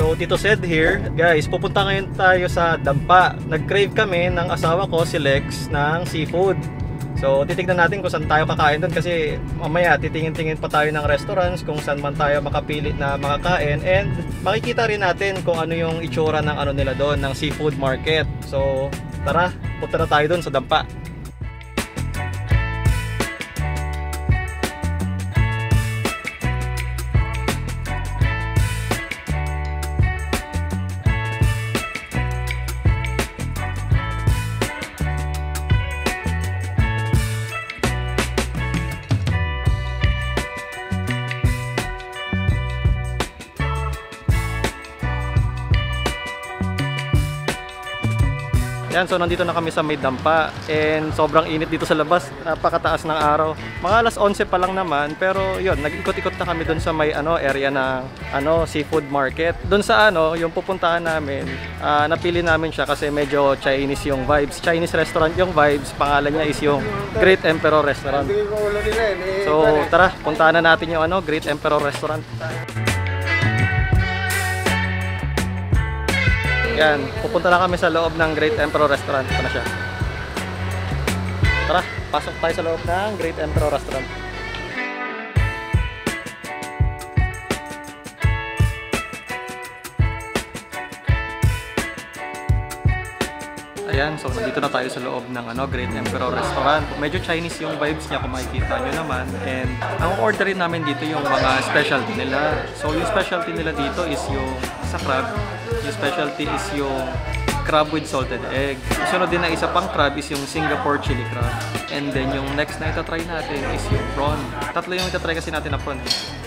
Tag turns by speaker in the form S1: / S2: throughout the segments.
S1: So Tito Sed here. Guys, pupunta ngayon tayo sa Dampa. Nag-crave kami ng asawa ko, si Lex, ng seafood. So titignan natin kung saan tayo kakain doon kasi mamaya titingin-tingin pa tayo ng restaurants kung saan man tayo makapili na makakain, and makikita rin natin kung ano yung itsura ng ano nila doon, ng seafood market. So tara, punta na tayo doon sa Dampa. Yan, so nandito na kami sa may Dampa and sobrang init dito sa labas, napakataas ng araw. Mga alas 11 pa lang naman, pero yun, nag-ikot-ikot na kami doon sa may area ng seafood market. Doon sa yung pupuntahan namin, napili namin siya kasi medyo Chinese yung vibes. Chinese restaurant yung vibes, pangalan niya is yung Great Emperor Restaurant. So tara, puntahan na natin yung Great Emperor Restaurant. Yan, pupunta na kami sa loob ng Great Emperor Restaurant. Ito na siya. Tara, pasok tayo sa loob ng Great Emperor Restaurant. Ayan, so nandito na tayo sa loob ng Great Emperor Restaurant. Medyo Chinese yung vibes niya kung makikita nyo naman. And ang orderin namin dito yung mga specialty nila. So yung specialty nila dito is yung sa crab. Yung specialty is yung crab with salted egg. Sunod din na isa pang crab is yung Singapore chili crab. And then yung next na itatry natin is yung prawn. Tatlo yung itatry kasi natin na prawn.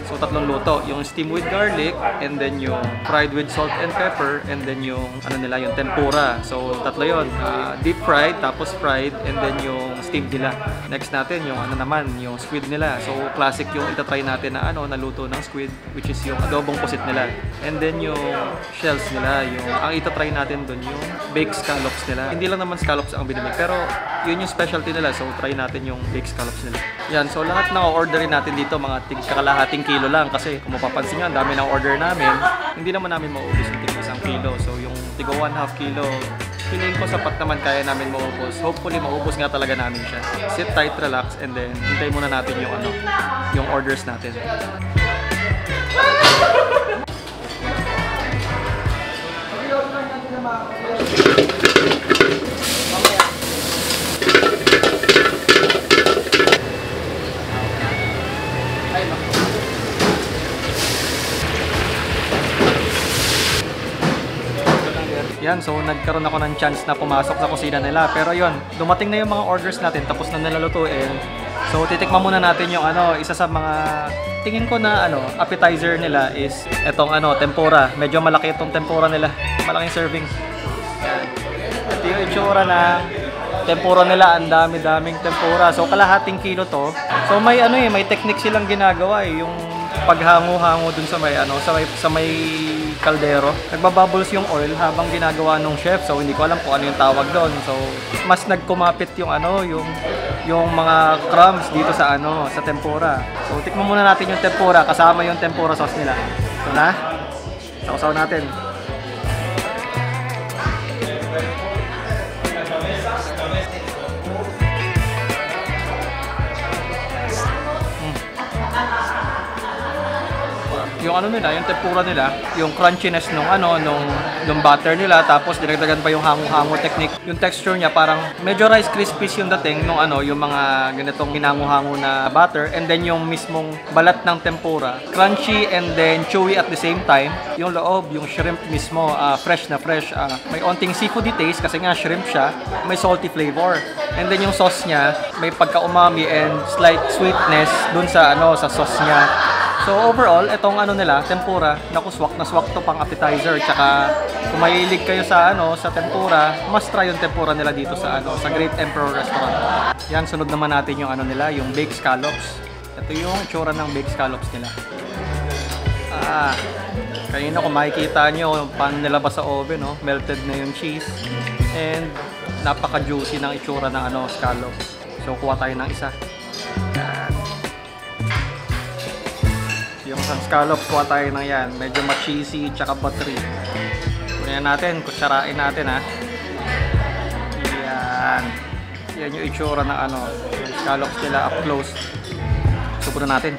S1: So tatlong luto, yung steam with garlic, and then yung fried with salt and pepper, and then yung yung tempura. So tatlo yun, deep fried, tapos fried, and then yung steam nila. Next natin yung yung squid nila. So classic yung itatry natin na naluto ng squid, which is yung adobong pusit nila. And then yung shells nila, ang itatry natin doon yung baked scallops nila. Hindi lang naman scallops ang binili, pero yun yung specialty nila. So try natin yung baked scallops nila. Yan, so lahat na orderin natin dito mga kalahating kilo lang kasi kung mapapansin nyo, ang dami ng order namin. Hindi naman namin maubos yung tig 1 kilo. So yung tigo 1/2 kilo, feeling ko sapat naman kaya namin maubos. Hopefully maubos nga talaga namin siya. Sit tight, relax, and then hintay muna natin yung yung orders natin. Yan, so nagkaroon ako ng chance na pumasok sa kusina nila. Pero yun, dumating na yung mga orders natin, tapos na nilalutuin. So titikman muna natin yung isa sa mga tingin ko na appetizer nila is etong tempura. Medyo malaki itong tempura nila. Malaking serving. Yan. Ito yung itsura na tempura nila, ang dami-daming tempura. So kalahating kilo to. So may may technique silang ginagawa yung paghango-hango dun sa may kaldero. Nagbabubbles yung oil habang ginagawa ng chef. So hindi ko alam kung ano yung tawag doon. So mas nagkumapit yung yung mga crumbs dito sa sa tempura. So tikman muna natin yung tempura kasama yung tempura sauce nila. Ito na. Sausaw natin. Yung nila, yung tempura nila, yung crunchiness nung butter nila, tapos dinagdagan pa yung hango-hango technique. Yung texture niya parang medyo Rice Krispies yung dating nung yung mga ganitong hinango-hango na butter, and then yung mismong balat ng tempura, crunchy and then chewy at the same time. Yung loob, yung shrimp mismo, fresh na fresh. May onting seafoody taste kasi nga shrimp siya, may salty flavor. And then yung sauce niya, may pagka-umami and slight sweetness dun sa sa sauce niya. So overall, itong nila, tempura, swak na swak to pang appetizer. Tsaka kung mahilig kayo sa sa tempura, must try yung tempura nila dito sa sa Great Emperor Restaurant. Yan, sunod naman natin yung nila, yung baked scallops. Ito yung itsura ng baked scallops nila. Kanina kung makikita nyo, paano nilabas sa oven, melted na yung cheese. And napaka-juicy ng itsura ng scallops. So kuha tayo ng isa. Yan. Yung Yung isang scallops, kuha tayo ng yan. Medyo ma-cheesy, tsaka buttery. Kunin natin, kutsarain natin ha. Yan. Yan yung itsura ng ano, yung scallops nila up close. Subukan natin.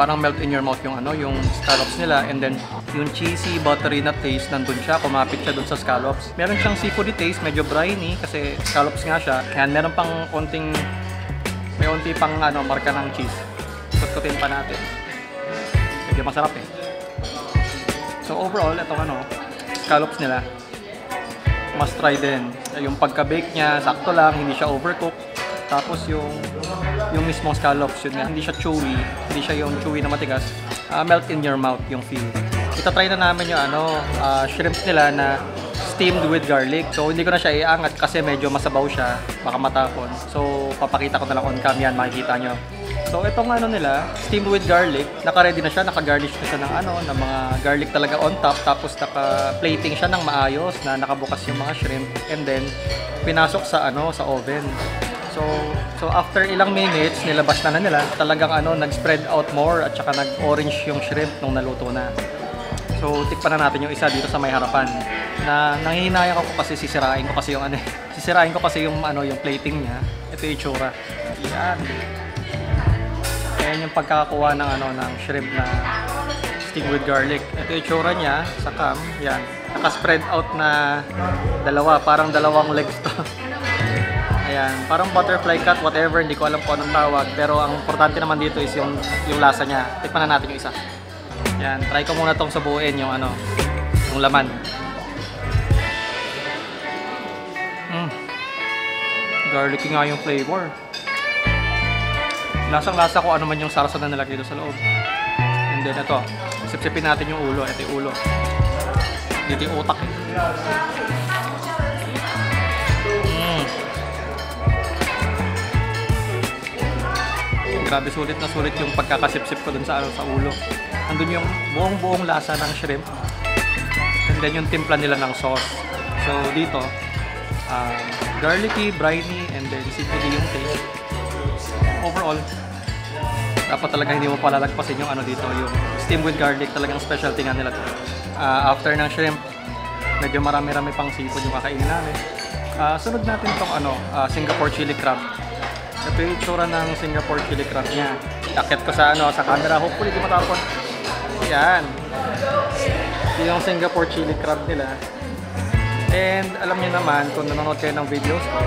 S1: Parang melt in your mouth yung ano, yung scallops nila, and then yung cheesy buttery na taste nandun siya, kumapit siya dun sa scallops. Meron siyang seafoody taste, medyo briny kasi scallops nga siya. Yan, meron pang konting, may konti pang ano, marka ng cheese. Kutkutin pa natin. Medyo masarap eh. So overall, itong ano, scallops nila, must try din. Yung pagka-bake niya, sakto lang, hindi siya overcooked. Tapos yung mismong scallops, yun nga, hindi siya chewy, hindi siya yung chewy na matigas. Melt in your mouth yung feel. Itatry na namin yung ano, shrimp nila na steamed with garlic. So hindi ko na siya iangat kasi medyo masabaw siya, baka matapon. So papakita ko na lang on cam yan, makikita nyo. So itong ano nila, steamed with garlic, naka-ready na siya, naka-garnish na siya ng ano, ng mga garlic talaga on top. Tapos naka-plating siya ng maayos na nakabukas yung mga shrimp. And then pinasok sa ano, sa oven. So after ilang minutes, nilabas na nila. Talagang ano, nag-spread out more at saka nag-orange yung shrimp nung naluto na. So tikpan na natin yung isa dito sa may harapan. Na nanghihinayang ako kasi sisirain ko kasi yung ano, sisirain ko kasi yung ano, yung plating niya. Ito yung itsura. Yan. Ayan yung pagkakakuha ng ano, ng shrimp na steamed with garlic. Ito yung itsura niya sa cam. Yan. Naka-spread out na dalawa, parang dalawang legs to. Ayan, parang butterfly cut, whatever, hindi ko alam kung anong tawag. Pero ang importante naman dito is yung lasa niya. Tikman na natin yung isa. Ayan, try ko muna tong subuin yung ano, yung laman. Garlicky nga yung flavor. Lasang-lasa ko ano man yung sarsa na nilagay dito sa loob. And then ito, sipsipin natin yung ulo. Ito yung ulo. Dito yung utak eh. Grabe, sulit na sulit yung pagkakasipsip ko dun sa, ano, sa ulo. Andun yung buong-buong lasa ng shrimp. And then yung timpla nila ng sauce. So dito, garlicky, briny, and then seafoody yung taste. Overall, dapat talaga hindi mo palalagpasin yung ano dito, yung steamed with garlic, talagang specialty nga nila to. After ng shrimp, medyo marami-rami pang seafood yung kakainin namin. Sunod natin tong ano, Singapore chili crab. Ito yung itsura ng Singapore chili crab niya. Akit ko sa ano, sa camera, hopefully di matapon. Yan. Ito yung Singapore chili crab nila. And alam niyo naman, kung nanonood kayo ng videos ko,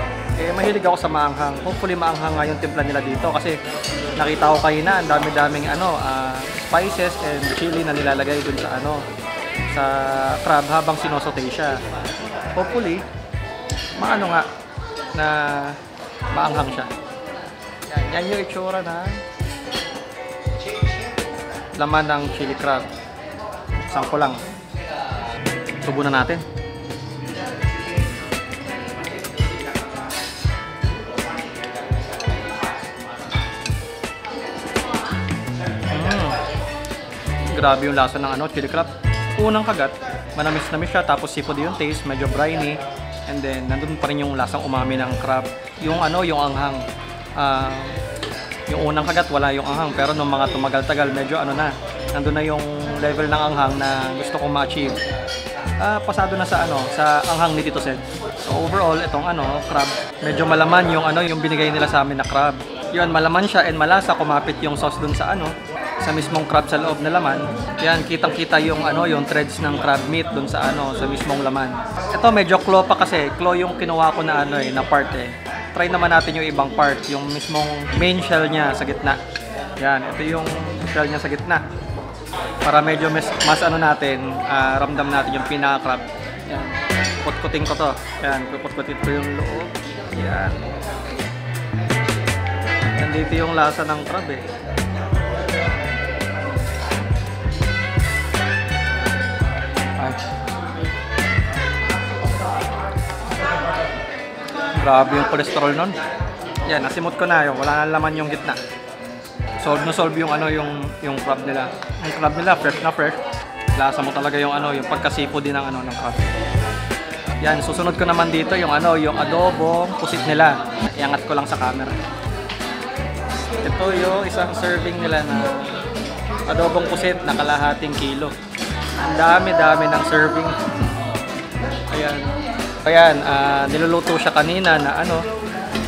S1: mahilig ako sa maanghang. Hopefully maanghang nga yung timpla nila dito kasi nakita ko kanina ang dami-daming ano, spices and chili na nilalagay dun sa ano, sa crab habang sinosote siya. Hopefully, maano nga na maanghang siya. Yan yung itsura na laman ng chili crab. Sangko lang. Subo na natin. Grabe yung lasa ng ano, chili crab. Unang kagat, manamis-namis siya, tapos seafood yung taste, medyo briny. And then nandun pa rin yung lasang umami ng crab. Yung ano, yung anghang. Yung unang kagat wala yung anghang, pero nung mga tumagal-tagal medyo ano na, nandun na yung level ng anghang na gusto kong ma-achieve. Pasado na sa ano, sa anghang ni Tito Sed. So overall, itong ano, crab, medyo malaman yung ano, yung binigay nila sa amin na crab. Yun, malaman siya and malasa, kumapit yung sauce dun sa ano, sa mismong crab sa loob na laman. Yan, kitang-kita yung ano, yung threads ng crab meat dun sa ano, sa mismong laman. Ito medyo claw pa kasi, claw yung kinuha ko na ano na part eh. Try naman natin yung ibang part, yung mismong main shell niya sa gitna. Yan, ito yung shell niya sa gitna. Para medyo mas ano natin, ramdam natin yung pinaka-crab. Yan, kutkutin ko to. Yan, kutkutin ko yung loob. Yan. Nandito yung lasa ng crab eh. Grabe yung cholesterol nun. Yan, nasimot ko na yun. Wala na laman yung gitna. Solve na solve yung ano, yung crab nila. Yung crab nila, fresh na fresh. Lasa mo talaga yung ano, yung pagka-seafood din ng ano, ng crab. Yan, susunod ko naman dito yung ano, yung adobong pusit nila. Iangat ko lang sa camera. Ito yung isang serving nila na adobong pusit na kalahating kilo. Ang dami-dami ng serving. Ayan. Ayan, niluluto siya kanina na ano,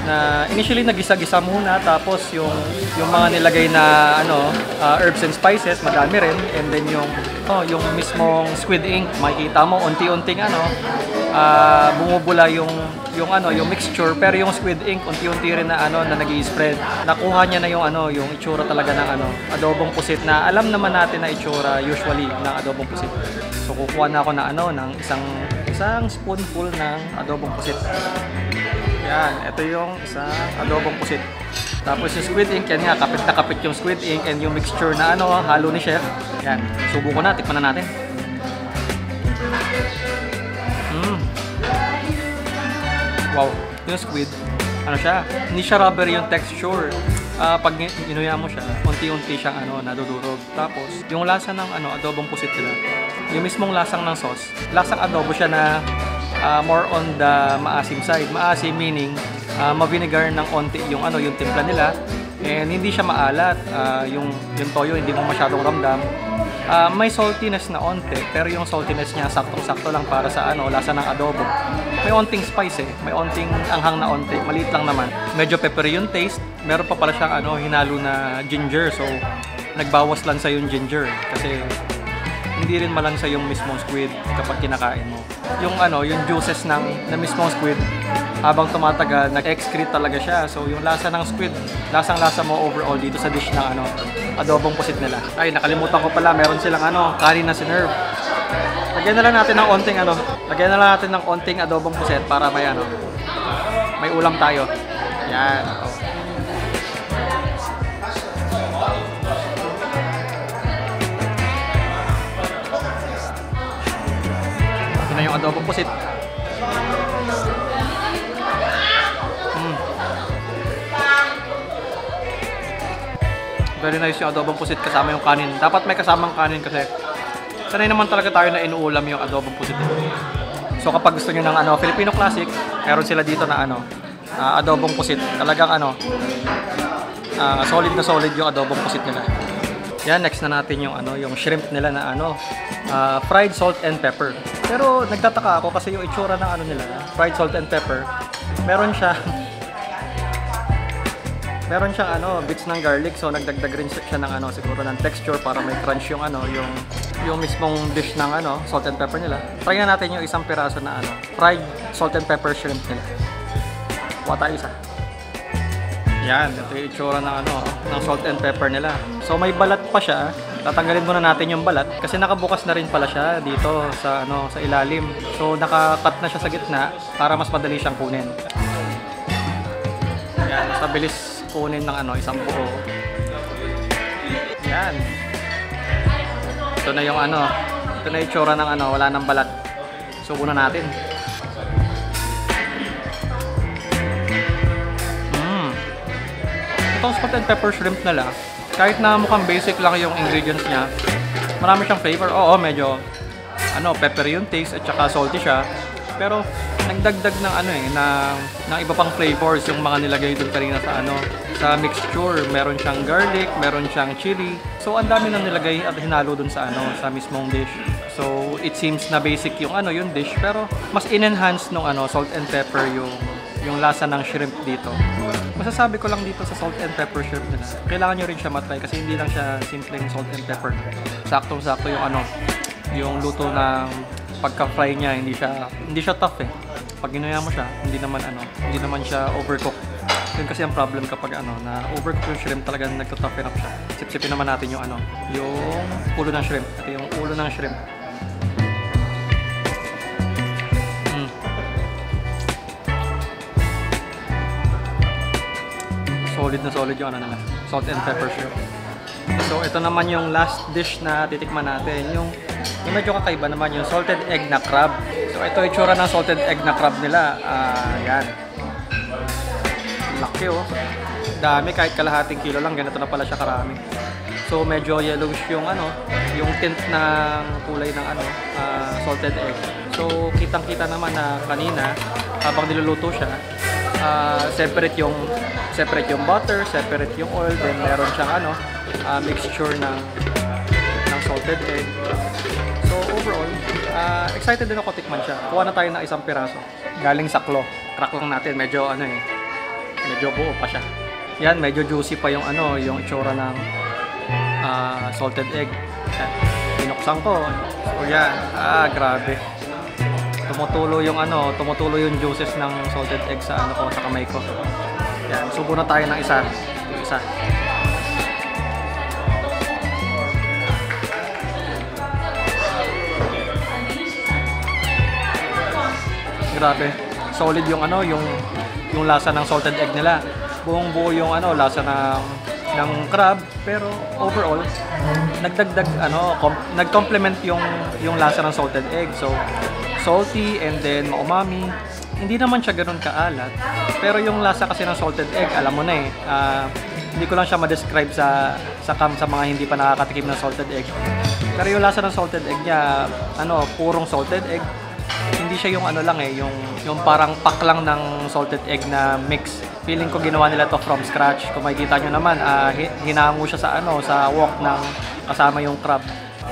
S1: na initially nagisa-gisa muna, tapos yung mga nilagay na ano, herbs and spices, madami rin, and then yung mismong squid ink, makikita mo unti-unting ano, bumubula yung mixture, pero yung squid ink unti-unti rin na ano na nag-i-spread. Nakuha niya na yung ano, yung itsura talaga ng ano, adobong pusit na alam naman natin na itsura usually ng adobong pusit. So kukuha na ako na ano ng isang spoonful ng adobong pusit. Yan, ito yung isang adobong pusit. Tapos yung squid ink, yan nga, kapit na kapit yung squid ink and yung mixture na ano, halo ni chef. Yan, subo ko na, tikman na natin. Wow, yung squid, ano siya, hindi siya rubber yung texture. Pag inuya mo siya, unti-unti siyang ano, nadudurog. Tapos, yung lasa ng ano, adobong pusit nila, yung mismong lasang ng sauce, lasang adobo siya na more on the maasim side. Maasim meaning ma-vinegar ng konti yung ano, yung timpla nila, and hindi siya maalat. Yung toyo hindi mo masyadong ramdam. May saltiness na onte, pero yung saltiness niya saktong-sakto lang para sa ano, lasa ng adobo. May onting spice may onting anghang na onte, maliit lang naman. Medyo peppery yung taste. Meron pa pala siyang ano, hinalo na ginger, so nagbawas lang sa yung ginger kasi hindi rin malansa yung mismong squid kapag kinakain mo. Yung ano, yung juices ng mismong squid, habang tumatagal, nag-excrete talaga siya. So yung lasa ng squid, lasang-lasa mo overall dito sa dish ng ano, adobong pusit nila. Ay, nakalimutan ko pala, meron silang ano, kanin na sinerve. Lagyan na lang natin ng onting ano, lagyan na lang natin ng onting adobong pusit para may ano, may ulam tayo. Yan. Na yung adobong pusit. Very nice yung adobong pusit kasama yung kanin. Dapat may kasamang kanin kasi sanay naman talaga tayo na inuulam yung adobong pusit. So kapag gusto niyo ng ano, Filipino classic, meron sila dito na ano, adobong pusit. Talagang ano, solid na solid yung adobong pusit nila. Yan, next na natin yung ano, yung shrimp nila na ano, fried salt and pepper. Pero nagtataka ako kasi yung itsura ng ano nila, fried salt and pepper, meron siyang ano, bits ng garlic, so nagdagdag rin siya ng ano, siguro ng texture para may crunch yung ano, yung mismong dish ng ano, salt and pepper nila. Try na natin yung isang piraso na ano, fried salt and pepper shrimp nila. Kuha tayo isa. Yan, ito yung itsura ng ano, ng salt and pepper nila. So may balat pa siya. Tatanggalin muna natin yung balat kasi nakabukas na rin pala siya dito sa ano, sa ilalim. So naka-cut na siya sa gitna para mas madali siyang kunin. Yan, sa bilis kunin ng ano, isang buo. Yan. Ito na yung ano, ito na yung itsura ng ano, wala nang balat. Subo na natin. Itong salt and pepper shrimp nila, kahit na mukhang basic lang yung ingredients niya, marami siyang flavor. Oo, medyo ano, peppery yung taste at saka salty siya. Pero nagdagdag ng ano ng iba pang flavors yung mga nilagay doon kanina sa ano, sa mixture. Meron siyang garlic, meron siyang chili. So ang dami nang nilagay at hinalo doon sa ano, sa mismong dish. So it seems na basic yung ano, yung dish, pero mas in-enhance nung ano, salt and pepper yung lasa ng shrimp dito. Masasabi ko lang dito sa salt and pepper shrimp nila, kailangan nyo rin siya matry kasi hindi lang siya simpleng salt and pepper. Saktong-sakto yung ano, yung luto ng pagka-fry niya, hindi siya tough Pag ginuya mo siya, hindi naman siya overcooked. Yun kasi ang problem kapag ano, na overcooked yung shrimp, talagang nagto-toughen up siya. Sip-sipin naman natin yung ano, yung ulo ng shrimp. Ito yung ulo ng shrimp. Solid na solid yung ano nila, salt and pepper shrimp. So ito naman yung last dish na titikman natin, yung medyo kakaiba naman, yung salted egg na crab. So ito yung itsura ng salted egg na crab nila. Yan. Laki dami, kahit kalahating kilo lang, ganito na pala siya karami. So medyo yellowish yung ano, yung tint ng kulay ng ano, salted egg. So, kitang-kita naman na kanina, habang niluluto siya, separate yung butter, separate yung oil, then meron siyang mixture ng salted egg. So, overall, excited din ako tikman siya. Kuha na tayo ng isang piraso. Galing sa klo. Crack lang natin, medyo medyo buo pa siya. Yan, medyo juicy pa yung yung itsura ng salted egg. Yan. Binuksan ko. So yan, grabe. Tumutulo yung juices ng salted egg sa sa kamay ko. Yan, subo na tayo ng isa. Isa. Grabe. Solid yung yung lasa ng salted egg nila. Buong buo yung lasa ng crab, pero overall nag-complement yung lasa ng salted egg. So salty and then umami. Hindi naman siya ganoon kaalat, pero yung lasa kasi ng salted egg, alam mo na eh. Hindi ko lang siya ma-describe sa mga hindi pa nakakatikim ng salted egg. Pero yung lasa ng salted egg niya, purong salted egg. Hindi siya yung yung parang pack lang ng salted egg na mix. Feeling ko ginawa nila to from scratch. Kung makikita nyo naman, hinango siya sa wok ng kasama yung crab.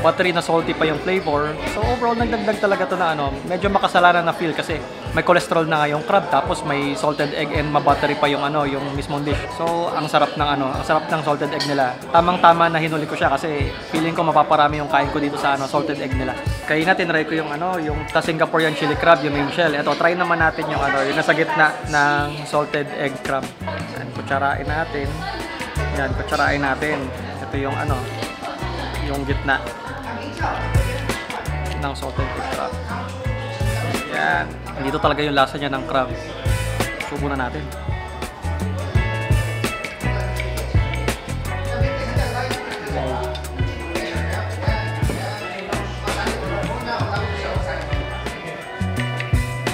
S1: Buttery na salty pa yung flavor. So overall, nagdagdag talaga to na medyo makasalanan na feel kasi may cholesterol na nga yung crab, tapos may salted egg and mabuttery pa yung yung mismong dish. So ang sarap ng salted egg nila. Tamang-tama na hinuli ko siya kasi feeling ko mapaparami yung kain ko dito sa salted egg nila. Kaya natin try ko yung Singaporean chili crab, yung main shell. Ito, try naman natin yung yung nasa gitna ng salted egg crab. Yan, kutsarain natin. Yan, kutsarain natin. Ito yung yung gitna ng salted egg crab. Yan. Dito talaga yung lasa niya ng crab. Subo na natin.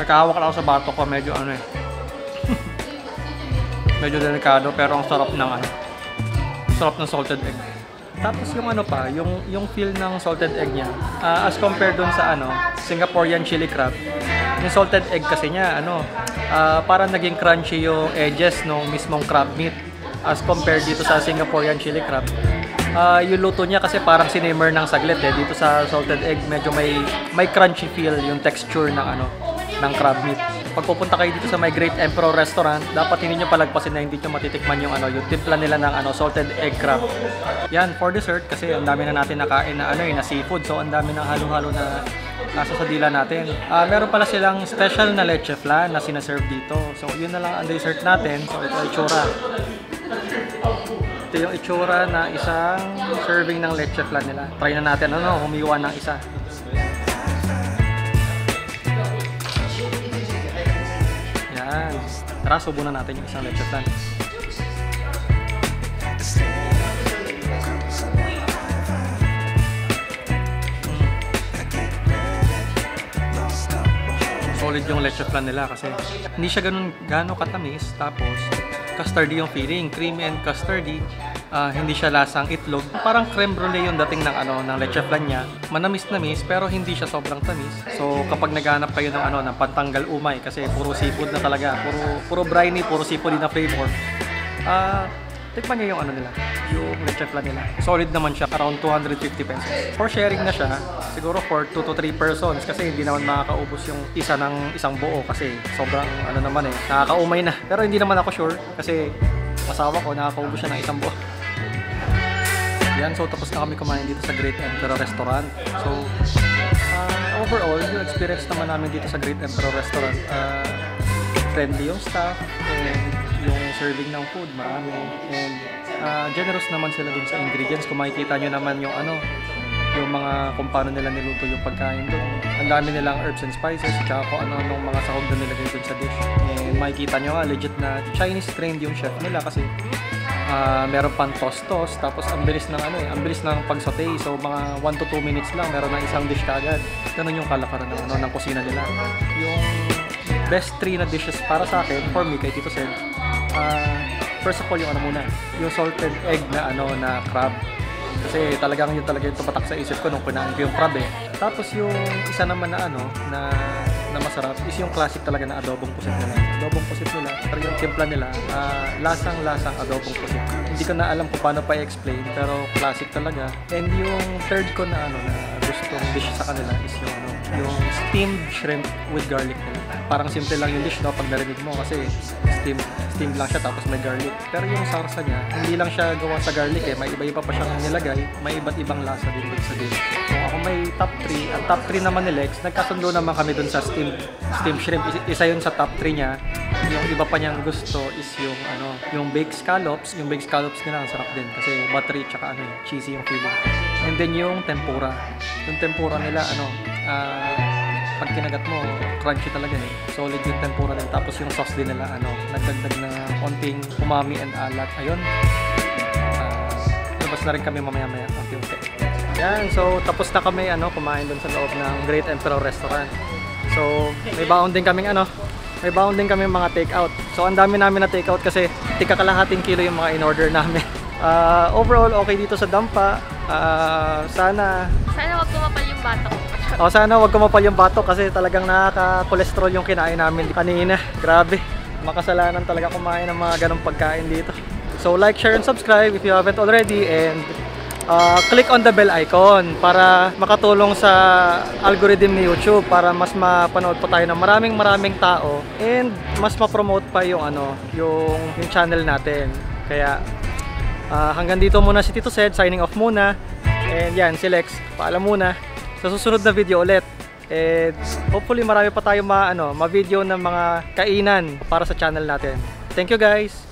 S1: Nakahawak lang ako sa batok ko, medyo medyo delikado, pero ang sarap ng salted egg. Tapos yung yung feel ng salted egg niya, as compared dun sa Singaporean chili crab, yung salted egg kasi niya, parang naging crunchy yung edges ng mismong crab meat as compared dito sa Singaporean chili crab. Yung luto niya kasi parang sinimmer ng saglit dito sa salted egg, medyo may crunchy feel yung texture ng crab meat. Pag pupunta kayo dito sa My Great Emperor Restaurant, dapat hindi nyo palagpasin na hindi nyo matitikman yung yung timpla nila ng salted egg crab. Yan, for dessert, kasi ang dami na natin nakain na na seafood, so ang dami ng halo-halo na nasa sa dila natin. Meron pala silang special na leche flan na sinaserve dito. So yun na lang ang dessert natin. So ito itsura. Ito yung itsura na isang serving ng leche flan nila. Try na natin humiwa ng isa. Yan. Tara, subo na natin yung isang leche flan. Solid yung leche flan nila kasi hindi siya gano'n katamis, tapos custardy yung feeling, creamy and custardy. Hindi siya lasang itlog. Parang creme brulee yung dating ng leche flan niya. Manamis-namis pero hindi siya sobrang tamis. So kapag naghanap kayo ng pantanggal umay kasi puro seafood na talaga, puro briny, puro seafood na flavor. Tikman niyo yung nila, yung leche flan nila. Solid naman siya, around 250 pesos. For sharing na siya, siguro for 2 to 3 persons kasi hindi naman makakaubos yung isa ng isang buo kasi sobrang naman nakakaumay na. Pero hindi naman ako sure kasi asawa ko nakakaubos siya ng isang buo. Yan, so tapos na kami kumain dito sa Great Emperor Restaurant. So overall, yung experience naman namin dito sa Great Emperor Restaurant, friendly yung staff and yung serving ng food, marami. And generous naman sila dun sa ingredients. Kung makikita nyo naman yung yung mga kung paano nila niluto yung pagkain doon. Ang dami nilang herbs and spices, tsaka kung ano-anong mga sahog na nilagay dun sa dish. And makikita nyo legit na Chinese trained yung chef nila kasi meron pang toast-toast, tapos ang bilis ng pag-saute. So mga 1 to 2 minutes lang, meron ng isang dish kaagad. Ganun yung kalakaran ng kusina nila. Yung best 3 na dishes para sa akin, for me, kay Tito Sed, first of all, yung muna, yung salted egg na na crab. Kasi talagang yun talaga yung tumatak sa isip ko nung kinain ko yung crab eh. Tapos yung isa naman na ano, na masarap is yung classic talaga na adobong pusit nila. Adobong pusit nila, pero yung timpla nila, lasang-lasang adobong pusit. Hindi ko na alam kung paano pa i-explain, pero classic talaga. And yung third ko na ano, na gustong dish sa kanila is yung ano, yung steamed shrimp with garlic nila. Parang simple lang yung dish, no, pag narinig mo kasi steamed lang siya tapos may garlic. Pero yung sarsa niya, hindi lang siya gawa sa garlic eh. May iba-iba pa siyang nilagay. May iba't ibang lasa din sa dish. Kung ako may top 3, ang top 3 naman ni Lex, nagkasundo naman kami dun sa steamed shrimp. Isa yun sa top 3 niya. Yung iba pa niyang gusto is yung ano, yung baked scallops. Yung baked scallops nila ang sarap din kasi buttery tsaka ano, cheesy yung feeling. And then yung tempura. Yung tempura nila ano, pag kinagat mo, crunchy talaga eh. Solid yung tempura din. Tapos yung sauce din nila, ano, nagdagdag na konting umami and alat. Ayun. Labas na rin kami mamaya-maya. Unti-unti. Yan. So, tapos na kami, ano, kumain dun sa loob ng Great Emperor Restaurant. So, may baon din kaming, ano, may baon din kaming mga take-out. So, ang dami namin na take-out kasi tika kalahating kilo yung mga in-order namin. Overall, okay dito sa Dampa. Sana
S2: wag kumapal yung batok.
S1: sana wag kumapal yung batok kasi talagang nakaka-cholesterol yung kinain namin kanina. Grabe. Makasalanan talaga kumain ng mga ganong pagkain dito. So like, share, and subscribe if you haven't already, and click on the bell icon para makatulong sa algorithm ni YouTube para mas mapanood pa tayo ng maraming tao and mas ma-promote pa yung ano, yung channel natin. Kaya hanggang dito muna si Tito Sed, signing off muna. And yan, si Lex, paalam muna. Sa susunod na video ulit. And hopefully marami pa tayo ma-video ng mga kainan para sa channel natin. Thank you guys!